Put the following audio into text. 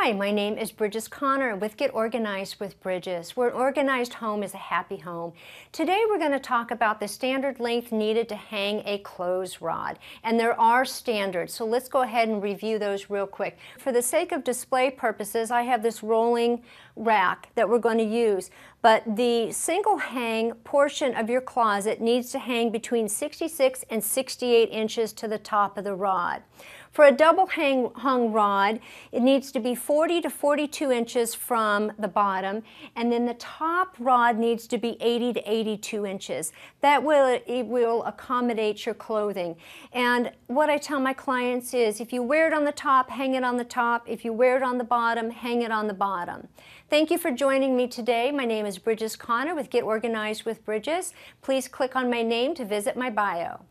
Hi, my name is Bridges Connor with Get Organized with Bridges, where an organized home is a happy home. Today we're going to talk about the standard length needed to hang a clothes rod. And there are standards, so let's go ahead and review those real quick. For the sake of display purposes, I have this rolling rack that we're going to use. But the single hang portion of your closet needs to hang between 66 and 68 inches to the top of the rod. For a double hung rod, it needs to be 40 to 42 inches from the bottom, and then the top rod needs to be 80 to 82 inches. That will accommodate your clothing. And what I tell my clients is, if you wear it on the top, hang it on the top. If you wear it on the bottom, hang it on the bottom. Thank you for joining me today. My name is Bridges Connor with Get Organized with Bridges. Please click on my name to visit my bio.